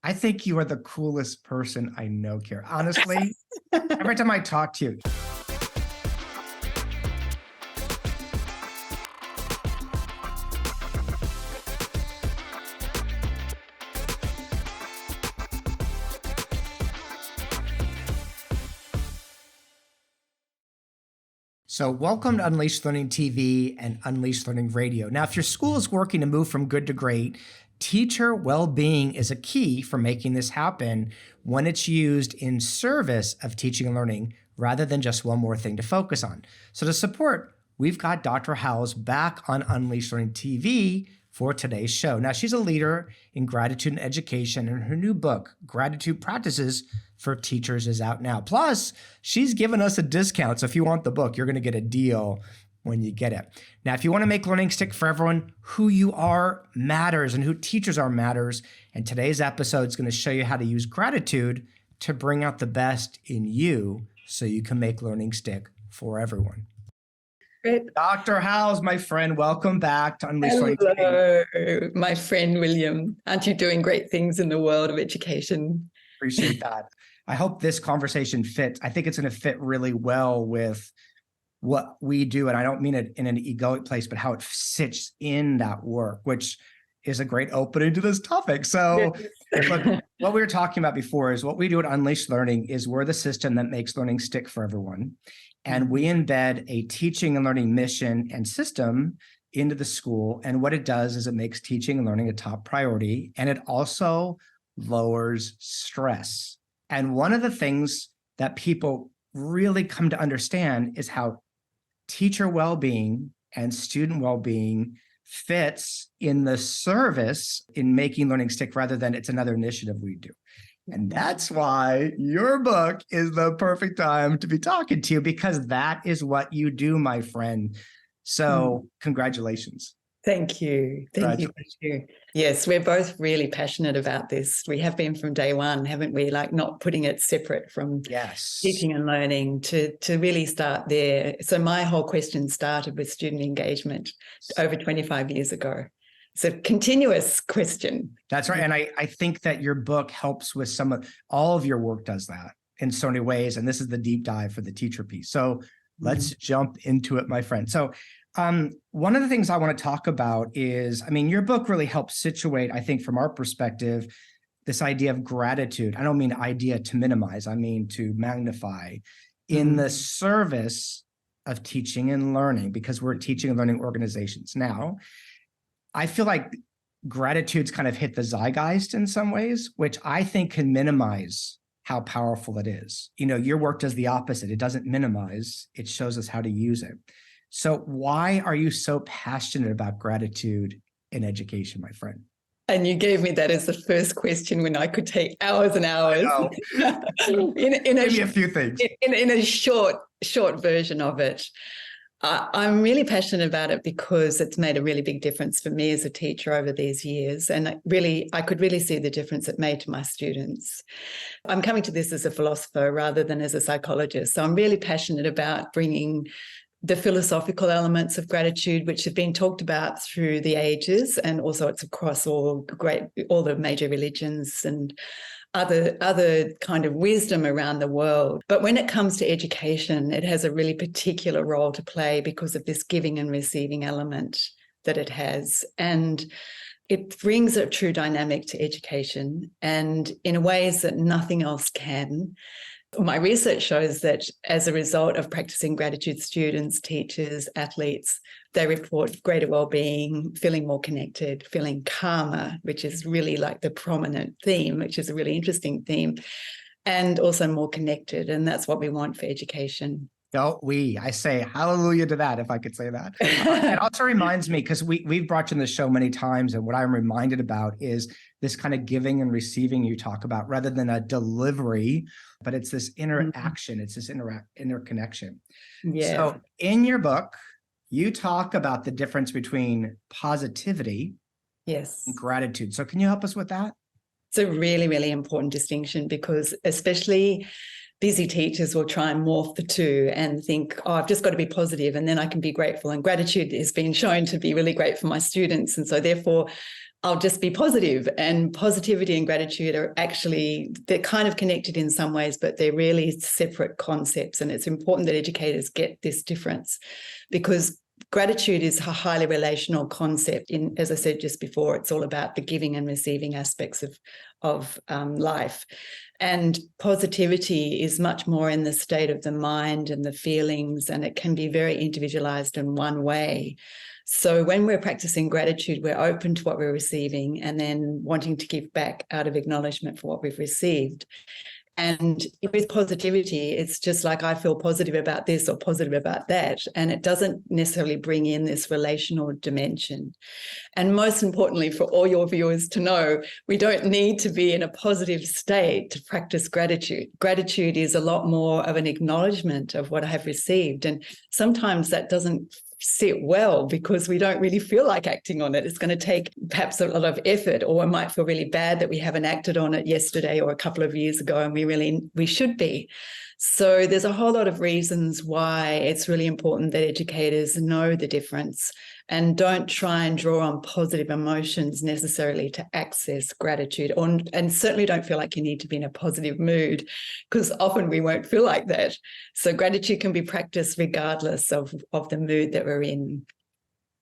I think you are the coolest person I know, Kerry. Honestly, every time I talk to you. So welcome to Unleashed Learning TV and Unleashed Learning Radio. Now, if your school is working to move from good to great, teacher well-being is a key for making this happen when it's used in service of teaching and learning rather than just one more thing to focus on. So to support, we've got Dr. Howells back on Unleashed Learning TV for today's show. Now, she's a leader in gratitude and education, and her new book, Gratitude Practices for Teachers, is out now. Plus, she's given us a discount. So if you want the book, you're going to get a deal when you get it. Now, if you want to make learning stick for everyone, who you are matters and who teachers are matters. And today's episode is going to show you how to use gratitude to bring out the best in you so you can make learning stick for everyone. Great. Dr. Howells, my friend, welcome back to Unleashed Learning. Hello, my friend William. Aren't you doing great things in the world of education? Appreciate that. I hope this conversation fits. I think it's going to fit really well with what we do. And I don't mean it in an egoic place, but how it sits in that work, which is a great opening to this topic. So look, what we were talking about before is what we do at Unleashed Learning is we're the system that makes learning stick for everyone. And we embed a teaching and learning mission and system into the school. And what it does is it makes teaching and learning a top priority. And it also lowers stress. And one of the things that people really come to understand is how teacher well-being and student well-being fits in the service in making learning stick rather than it's another initiative we do. And that's why your book is the perfect time to be talking to you, because that is what you do, my friend. So congratulations. Thank you. Thank you. Yes, we're both really passionate about this. We have been from day one, haven't we? Like not putting it separate from teaching and learning to really start there. So my whole question started with student engagement over 25 years ago. It's a continuous question. That's right. And I think that your book helps with all of your work does that in so many ways. And this is the deep dive for the teacher piece. So let's jump into it, my friend. So one of the things I want to talk about is, your book really helps situate, I think, from our perspective, this idea of gratitude. I don't mean idea to minimize, I mean to magnify in the service of teaching and learning, because we're teaching and learning organizations. Now, I feel like gratitude's kind of hit the zeitgeist in some ways, which I think can minimize how powerful it is. Your work does the opposite. It doesn't minimize, it shows us how to use it. So why are you so passionate about gratitude in education, my friend? And you gave me that as the first question when I could take hours and hours. Maybe a few things. In a short version of it. I'm really passionate about it because it's made a really big difference for me as a teacher over these years. And I could really see the difference it made to my students. I'm coming to this as a philosopher rather than as a psychologist. So I'm really passionate about bringing the philosophical elements of gratitude, which have been talked about through the ages, and also it's across all the major religions and other kind of wisdom around the world. But when it comes to education, it has a really particular role to play because of this giving and receiving element that it has. And it brings a true dynamic to education and in ways that nothing else can. My research shows that as a result of practicing gratitude, students, teachers, athletes, they report greater well-being, feeling more connected, feeling calmer, which is really like the prominent theme, which is a really interesting theme, and also more connected. And that's what we want for education. I say hallelujah to that, if I could say that. It also reminds me, because we've brought you on the show many times, and what I'm reminded about is this kind of giving and receiving you talk about, rather than a delivery, but it's this interaction, it's this interconnection. Yeah. So in your book, you talk about the difference between positivity and gratitude. So can you help us with that? It's a really, really important distinction, because especially busy teachers will try and morph the two and think, I've just got to be positive and then I can be grateful. And gratitude has been shown to be really great for my students. And so therefore, I'll just be positive. And positivity and gratitude are actually, they're kind of connected in some ways, but they're really separate concepts. And it's important that educators get this difference, because gratitude is a highly relational concept. As I said just before, it's all about the giving and receiving aspects of life. And positivity is much more in the state of the mind and the feelings, and it can be very individualized in one way. So when we're practicing gratitude, we're open to what we're receiving and then wanting to give back out of acknowledgement for what we've received. And with positivity, it's just like, I feel positive about this or positive about that. And it doesn't necessarily bring in this relational dimension. And most importantly, for all your viewers to know, we don't need to be in a positive state to practice gratitude. Gratitude is a lot more of an acknowledgement of what I have received. And sometimes that doesn't sit well because we don't really feel like acting on it. It's going to take perhaps a lot of effort, or we might feel really bad that we haven't acted on it yesterday or a couple of years ago, and we should be. So there's a whole lot of reasons why it's really important that educators know the difference and don't try and draw on positive emotions necessarily to access gratitude, and certainly don't feel like you need to be in a positive mood, because often we won't feel like that. So gratitude can be practiced regardless of the mood that we're in.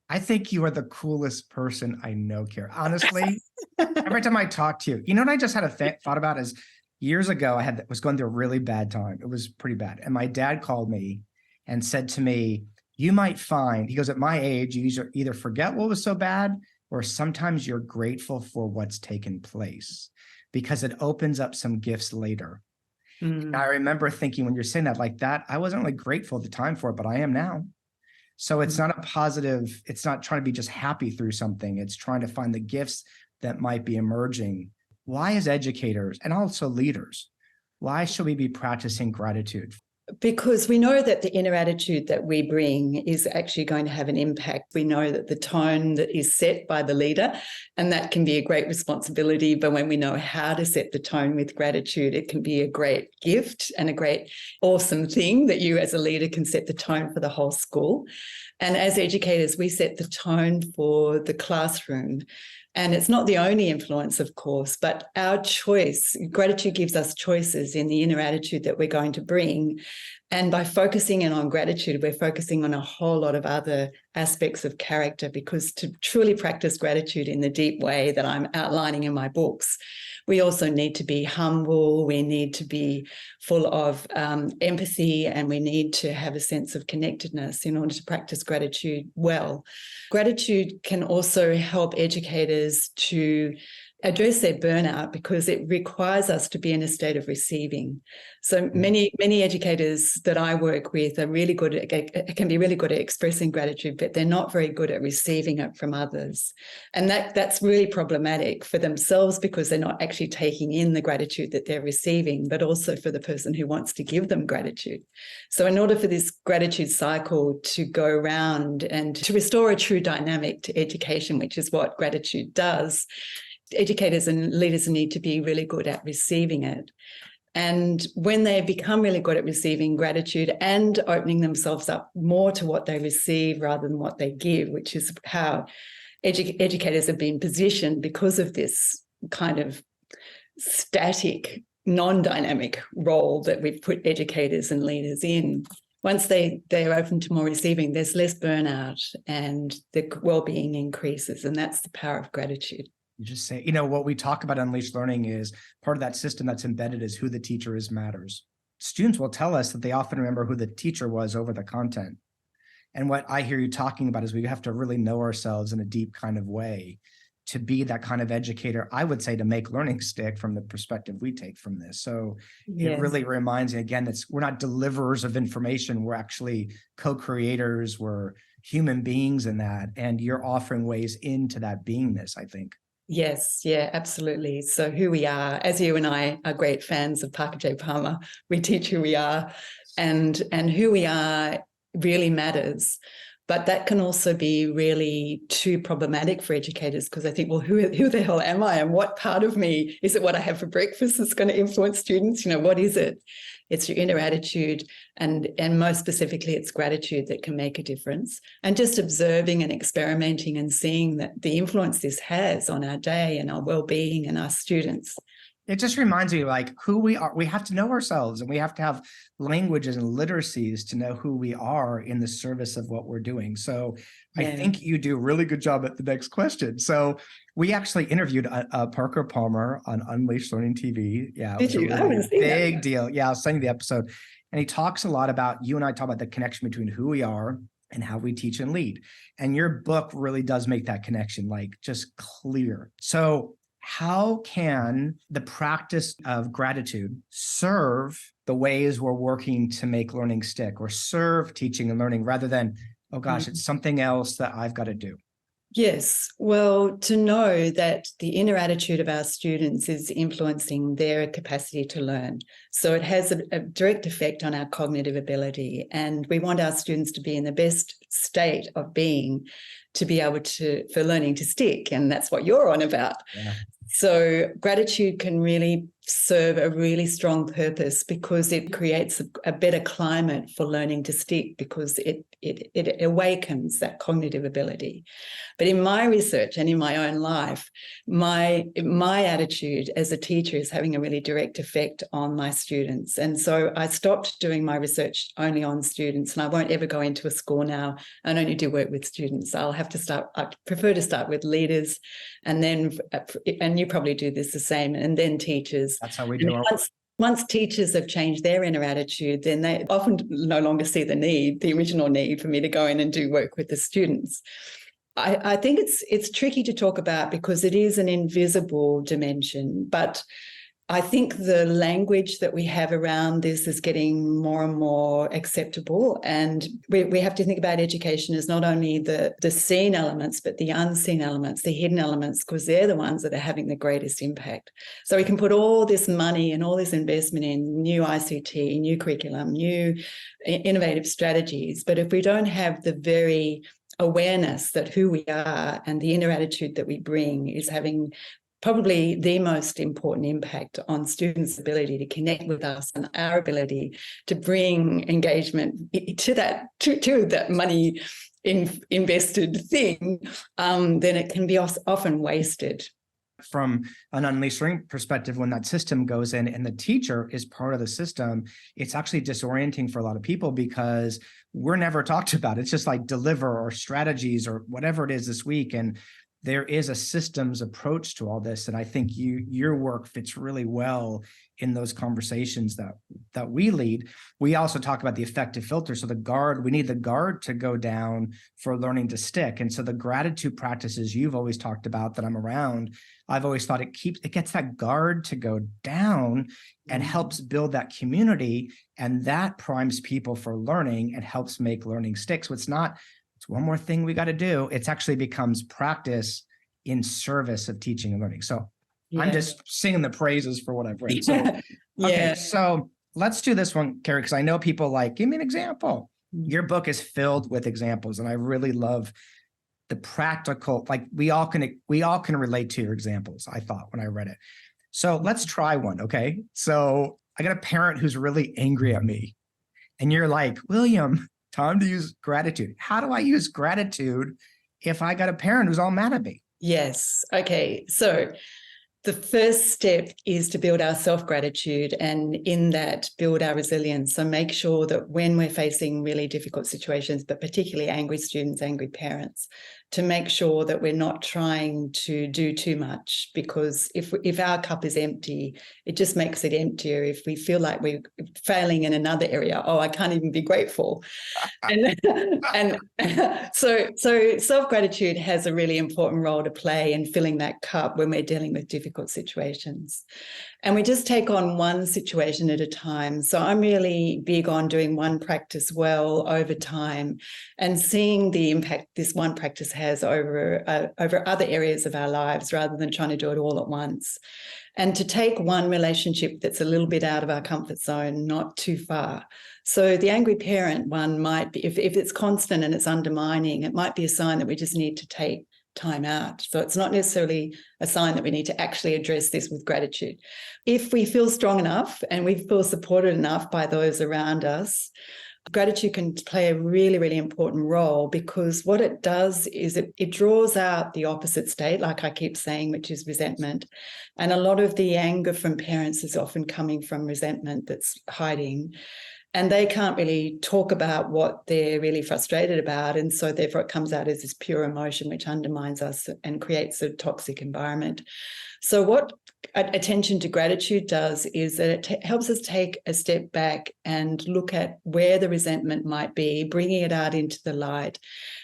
I think you are the coolest person I know, Kerry. Honestly, every time I talk to you, you know what I just had a thought about is years ago, was going through a really bad time. It was pretty bad. And my dad called me and said to me, you might find, he goes, at my age, you either forget what was so bad, or sometimes you're grateful for what's taken place because it opens up some gifts later. And I remember thinking when you're saying that like that, I wasn't really grateful at the time for it, but I am now. So it's not a positive, it's not trying to be just happy through something. It's trying to find the gifts that might be emerging. Why, as educators and also leaders, why should we be practicing gratitude? Because we know that the inner attitude that we bring is actually going to have an impact. We know that the tone that is set by the leader, and that can be a great responsibility, but when we know how to set the tone with gratitude, it can be a great gift and a great, awesome thing that you as a leader can set the tone for the whole school. And as educators, we set the tone for the classroom. And it's not the only influence, of course, but our choice, gratitude gives us choices in the inner attitude that we're going to bring. And by focusing in on gratitude, we're focusing on a whole lot of other aspects of character, because to truly practice gratitude in the deep way that I'm outlining in my books, we also need to be humble, we need to be full of empathy, and we need to have a sense of connectedness in order to practice gratitude well. Gratitude can also help educators to address their burnout, because it requires us to be in a state of receiving. So many educators that I work with are really good at, can be really good at expressing gratitude, but they're not very good at receiving it from others. And that's really problematic for themselves, because they're not actually taking in the gratitude that they're receiving, but also for the person who wants to give them gratitude. So in order for this gratitude cycle to go around and to restore a true dynamic to education, which is what gratitude does, educators and leaders need to be really good at receiving it. And when they become really good at receiving gratitude and opening themselves up more to what they receive rather than what they give, which is how educators have been positioned because of this kind of static, non-dynamic role that we've put educators and leaders in. Once they're open to more receiving, there's less burnout and the well-being increases, and that's the power of gratitude. You just say, what we talk about Unleashed Learning is part of that system that's embedded is who the teacher is matters. Students will tell us that they often remember who the teacher was over the content. And what I hear you talking about is we have to really know ourselves in a deep kind of way to be that kind of educator, I would say, to make learning stick from the perspective we take from this. So It really reminds me again, that we're not deliverers of information. We're actually co-creators. We're human beings in that. And you're offering ways into that beingness, I think. Yes, yeah, absolutely. So who we are, as you and I are great fans of Parker J. Palmer, we teach who we are, and who we are really matters. But that can also be really too problematic for educators, because I think, well, who the hell am I? And what part of me, is it what I have for breakfast that's going to influence students? What is it? It's your inner attitude, and most specifically, it's gratitude that can make a difference. And just observing and experimenting and seeing that the influence this has on our day and our well-being and our students. It just reminds me like who we are. We have to know ourselves, and we have to have languages and literacies to know who we are in the service of what we're doing. So I think you do a really good job at the next question. So we actually interviewed Parker Palmer on Unleashed Learning TV. Yeah, Did you? I haven't seen that. Big deal. Yeah, I'll send you the episode. And he talks a lot about, you and I talk about the connection between who we are and how we teach and lead. And your book really does make that connection like just clear. So how can the practice of gratitude serve the ways we're working to make learning stick, or serve teaching and learning, rather than, oh gosh, it's something else that I've got to do? Yes. Well, to know that the inner attitude of our students is influencing their capacity to learn. So it has a direct effect on our cognitive ability. And we want our students to be in the best state of being to be able for learning to stick. And that's what you're on about. Yeah. So gratitude can really serve a really strong purpose, because it creates a better climate for learning to stick, because it awakens that cognitive ability. But in my research and in my own life, my attitude as a teacher is having a really direct effect on my students. And so I stopped doing my research only on students, and I won't ever go into a school now and only do work with students. I prefer to start with leaders, and then, and you probably do this the same, and then teachers. That's how we do our work. Once teachers have changed their inner attitude, then they often no longer see the original need for me to go in and do work with the students. I think it's tricky to talk about because it is an invisible dimension, but I think the language that we have around this is getting more and more acceptable. And we have to think about education as not only the seen elements, but the unseen elements, the hidden elements, because they're the ones that are having the greatest impact. So we can put all this money and all this investment in new ICT, new curriculum, new innovative strategies. But if we don't have the very awareness that who we are and the inner attitude that we bring is having probably the most important impact on students' ability to connect with us and our ability to bring engagement to that money invested thing, then it can be often wasted. From an Unleashed Learning perspective, when that system goes in and the teacher is part of the system, it's actually disorienting for a lot of people because we're never talked about. It's just like deliver or strategies or whatever it is this week. And there is a systems approach to all this. And I think your work fits really well in those conversations that we lead. We also talk about the effective filter. So we need the guard to go down for learning to stick. And so the gratitude practices you've always talked about that I'm around, I've always thought it gets that guard to go down and helps build that community. And that primes people for learning and helps make learning stick. So it's one more thing we got to do. It actually becomes practice in service of teaching and learning. So yeah. I'm just singing the praises for what I've read. So, okay, so let's do this one, Kerry, because I know people give me an example. Your book is filled with examples, and I really love the practical, we all can relate to your examples, I thought, when I read it. So let's try one, okay? So I got a parent who's really angry at me, and you're like, William, time to use gratitude. How do I use gratitude if I got a parent who's all mad at me? Yes. Okay. So the first step is to build our self-gratitude, and in that build our resilience. So make sure that when we're facing really difficult situations, but particularly angry students, angry parents, to make sure that we're not trying to do too much, because if our cup is empty, it just makes it emptier. If we feel like we're failing in another area, I can't even be grateful. and so self-gratitude has a really important role to play in filling that cup when we're dealing with difficult situations. And we just take on one situation at a time. So I'm really big on doing one practice well over time and seeing the impact this one practice has over other areas of our lives, rather than trying to do it all at once. And to take one relationship that's a little bit out of our comfort zone, not too far. So the angry parent one might be, if it's constant and it's undermining, it might be a sign that we just need to take time out. So it's not necessarily a sign that we need to actually address this with gratitude. If we feel strong enough and we feel supported enough by those around us, gratitude can play a really, really important role, because what it does is it draws out the opposite state, like I keep saying, which is resentment. And a lot of the anger from parents is often coming from resentment that's hiding. And they can't really talk about what they're really frustrated about. And so therefore it comes out as this pure emotion, which undermines us and creates a toxic environment. So what attention to gratitude does is that it helps us take a step back and look at where the resentment might be, bringing it out into the light.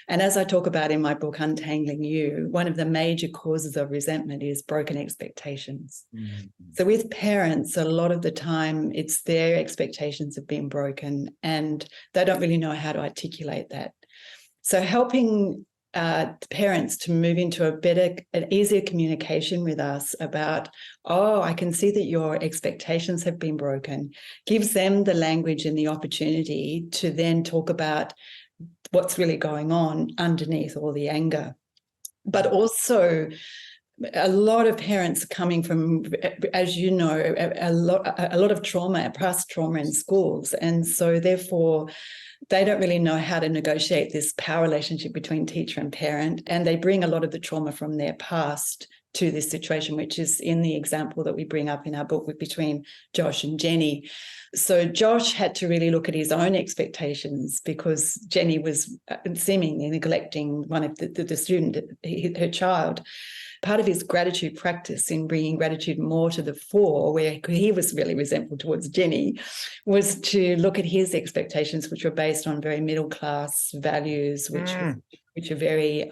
And as I talk about in my book, Untangling You, one of the major causes of resentment is broken expectations. Mm-hmm. So with parents, a lot of the time, it's their expectations have been broken and they don't really know how to articulate that. So helping parents to move into an easier communication with us about, oh, I can see that your expectations have been broken, gives them the language and the opportunity to then talk about what's really going on underneath all the anger. But also, a lot of parents coming from, as you know, a lot of trauma, past trauma in schools. And so therefore, they don't really know how to negotiate this power relationship between teacher and parent. And they bring a lot of the trauma from their past to this situation, which is in the example that we bring up in our book between Josh and Jenny. So Josh had to really look at his own expectations, because Jenny was seemingly neglecting one of the student, her child. Part of his gratitude practice in bringing gratitude more to the fore, where he was really resentful towards Jenny, was to look at his expectations, which were based on very middle class values, which are very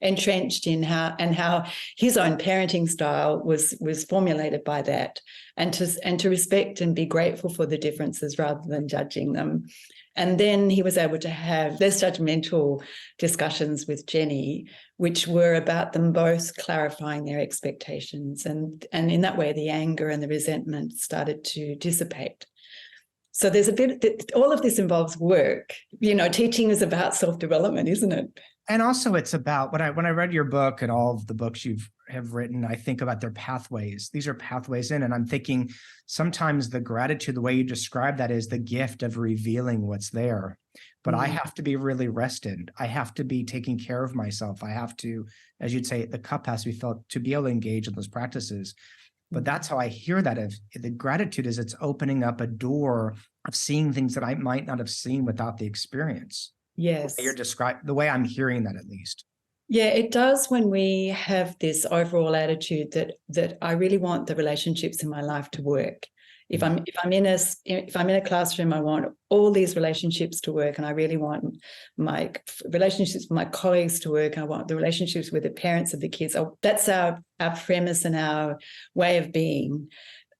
entrenched in how his own parenting style was formulated by that, and to respect and be grateful for the differences rather than judging them. And then he was able to have less judgmental discussions with Jenny, which were about them both clarifying their expectations. And in that way, the anger and the resentment started to dissipate. So there's all of this involves work. You know, teaching is about self-development, isn't it? And also it's about, when I read your book and all of the books you have written, I think about their pathways. These are pathways in, and I'm thinking sometimes the gratitude, the way you describe that, is the gift of revealing what's there. But I have to be really rested. I have to be taking care of myself. I have to, as you'd say, the cup has to be filled to be able to engage in those practices. But that's how I hear that. If the gratitude is, it's opening up a door of seeing things that I might not have seen without the experience. Yes. You're describing the way I'm hearing that, at least. Yeah, it does, when we have this overall attitude that I really want the relationships in my life to work. If I'm in a classroom, I want all these relationships to work, and I really want my relationships with my colleagues to work. And I want the relationships with the parents of the kids. That's our premise and our way of being.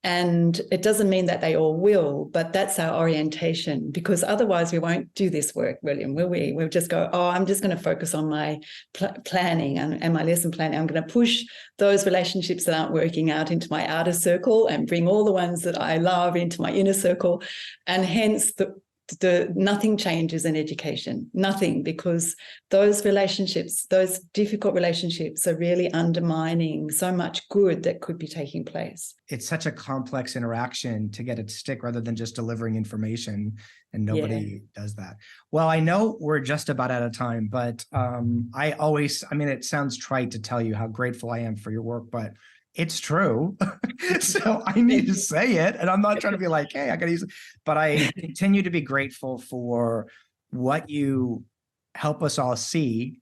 And it doesn't mean that they all will, but that's our orientation, because otherwise we won't do this work, William, will we? We'll just go, oh, I'm just going to focus on my planning and my lesson planning. I'm going to push those relationships that aren't working out into my outer circle and bring all the ones that I love into my inner circle. And hence the nothing changes in education, nothing, because those relationships, those difficult relationships, are really undermining so much good that could be taking place. It's such a complex interaction to get it to stick, rather than just delivering information, and nobody does that. Well, I know we're just about out of time, but it sounds trite to tell you how grateful I am for your work, but it's true. So I need to say it. And I'm not trying to be like, hey, I got to use it. But I continue to be grateful for what you help us all see,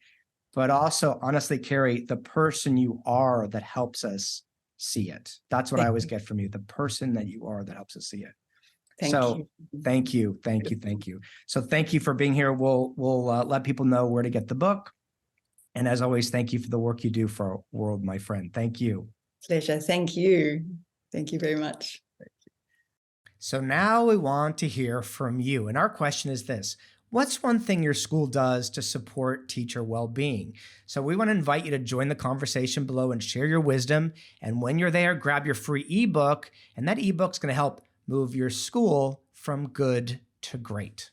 but also, honestly, Kerry, the person you are that helps us see it. That's what I always get from you, the person that you are that helps us see it. Thank you. So thank you for being here. We'll let people know where to get the book. And as always, thank you for the work you do for our world, my friend. Thank you. Pleasure. Thank you. Thank you very much. So now we want to hear from you. And our question is this: What's one thing your school does to support teacher well-being? So we want to invite you to join the conversation below and share your wisdom. And when you're there, grab your free ebook, and that ebook's going to help move your school from good to great.